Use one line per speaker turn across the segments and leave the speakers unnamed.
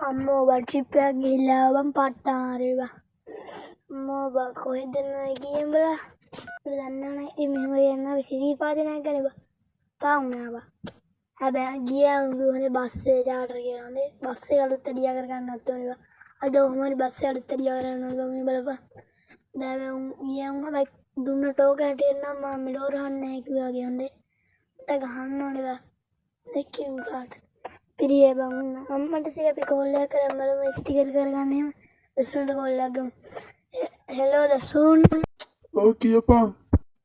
අම්මෝ ට්‍රිප් එකක් ගිහිල්ලා ආවම් පට්ටාරේවා. අම්මෝ කොහෙද යන්නේ ගියේ බලා. දන්නව නෑ ඉතින් මෙහෙම යනවා සිරිපාදේ ගැන පාවුනාවා. හැබැයි ගියා උනේ බස් එක චාටර් කියලා හොඳේ. බස් එක අලුත් අඩියා කරගන්නත් ඕනේ. අද ඔහොමයි බස් එක අලුත් අඩියා කරගන්න ඕනේ මේ බලපන්. දැන් ගියා හැබැයි දුන්න ටෝක හැටියට නම් මම මෙලෝ රහන්නේ නැහැ කිව්වා වගේ හොඳේ. මට ගහන්න ඕනේ. දෙකින් කාට පිරියේ බං අම්මට සිය අපි කෝල් එකක් කරන් බලමු ස්ටිකර් කරගන්න එහෙම දසුන්ට කෝල් එකක් ගමු හෙලෝ දසුන්
ඔව් කියපන්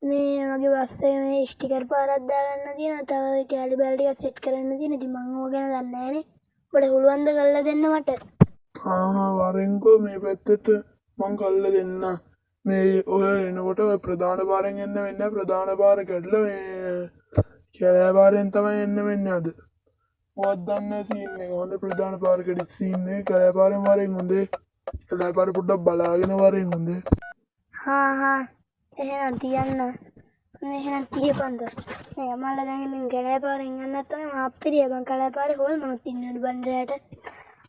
මේ මගේ බස් එකේ මේ ස්ටිකර් පාරක් දාගන්න තියෙනවා තව කැලි බැල් ටික සෙට් කරන්න තියෙනවා ඉතින් මම ඕක ගැන දන්නේ නැහනේ ඔබට පුළුවන් ද කරලා දෙන්න මට
වරෙන්කෝ මේ පැත්තට මං කරලා දෙන්න මේ ඔය එනකොට ඔය ප්‍රධාන පාරෙන් එන්න වෙන්නේ ප්‍රධාන පාර කැඩලා මේ කැලෑ පාරෙන් තමයි එන්න වෙන්නේ අද ඔයත් දන්නේ සීන් එක හොඳ ප්‍රධාන පාර කැඩි සීන් එක කැලෑ පාරෙන් වරෙන් හොඳේ කැලෑ පාර පොඩ්ඩක් බලාගෙන වරෙන් හොඳේ
එහෙනම් තියන්න එහෙනම් තියපන්ද මේ යමල්ලා දැන් ඉතින් කැලෑ පාරෙන් යන්නත් තමයි අප්පිරිය බං කැලෑ පාරේ හොල් මොනොත් ඉන්නවලු බණ්ඩරයට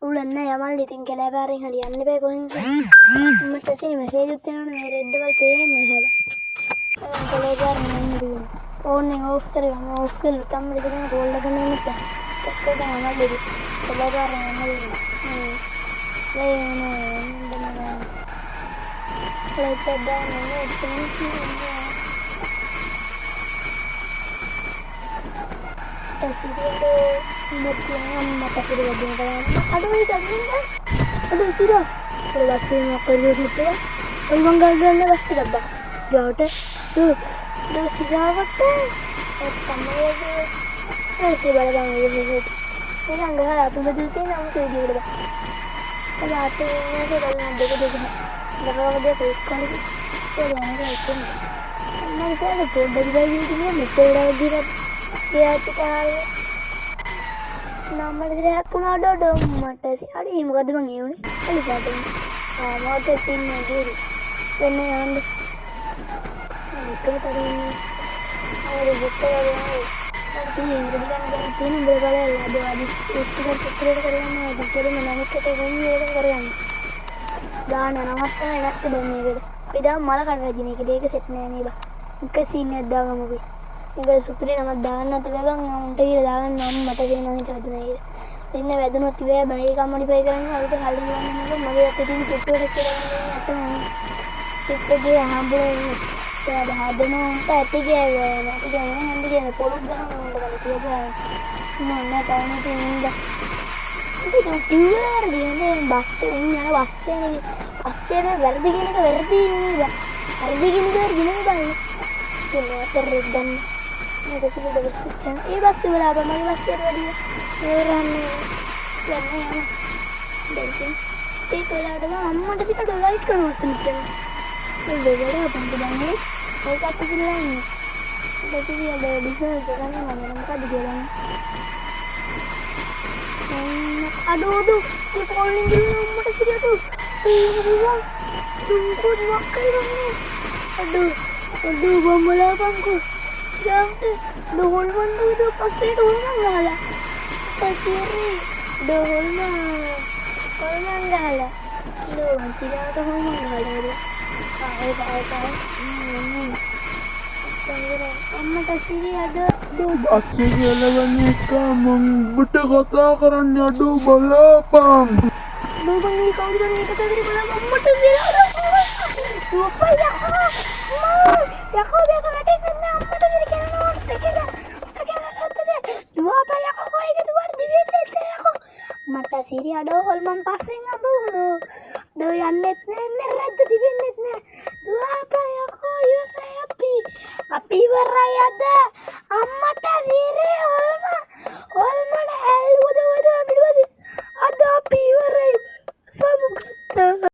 උලන්න යමල් ඉතින් කැලෑ පාරෙන් හරි යන්න බෑ කොහෙන්ද මට තියෙන මෙසේජ් උත් වෙනවනේ මේ රෙඩ් වල පේන්නේ හැබැයි කැලෑ පාරෙන් යන්න තියෙන ඕනේ ඕෆ් කරගන්න ඕෆ් කරලා තමයි ඉතින් රෝල් එක ගන්න ඉන්න චක්කර යමල් දෙවි කැලෑ පාරෙන් යන්න Dia tulis kali itu, dia orang itu. Mana saya ada pun dari bayi itu dia macam lagi dia cakap, nama dia pun ada mata sih. Ada yang muka tu bangi ni, ada apa? Mata sih ni dia, kena yang itu tadi ada jutta ada. Sini jadi kan ini berapa ada ada istilah sekret kerana ada kira mana kita kami orang kerana. දාන නමත් නැත්te දැන් මේකට. අපි දාම මල කඩ රජින එක දෙක set නෑ නේ බා. එක සීන් එකක් දාගමු අපි. මේකට සුපිරි නමක් දාන්න නැති බෑ බං. උන්ට කියලා දාගන්න නම් මට කියන මම හිතුවා නේද. දෙන්න වැදුනොත් ඉවරයි බෑ. ඒක මොඩිෆයි කරන්න අලුත කල්ලි ගන්න නේද. මගේ අතේ තියෙන පිටුවට කියලා ගන්න නැත්නම් පිටුවේ හම්බුනේ. ඒක හදනවා උන්ට ඇටි ගෑවේ. ඒක කියන්නේ හන්දි කියන පොලුක් ගහන උන්ට කලිය කියලා. මොන්න තානේ තියෙනවා. itu iuran dia basnya basnya verdi gini ke verdi ini bah verdi gini bang ini terredam ini sih udah besar ini basi berapa lagi basi ada dia iuran yang dari sini itu lah ada amma di sini ada light kan masih nih itu beda apa tuh banget saya kasih bilang dari sini ada di sana kan yang mana nampak di jalan aduh dia calling dulu nomor sini aduh kod makai dong aduh bambola bangku siang deh dohol mandu itu pasti dohol mangala pasiri dohol mangala dohol masih ada dohol mangala itu amma tasiri ada
bus එකේ එළවෙන එක මං ඔබට කතා කරන්න අඩෝ බලපන්
Aduh bang, ini kau juga nih kata dari malam kamu tuh bilang lupa ya kau biasa nanti karena kamu tuh dari kena nomor sekian kakek tadi dua apa ya kau itu luar di video aku mata siri ada holman passing apa uno do yang netnya neret di netnya dua apa ya kau api warai ada amma ta siri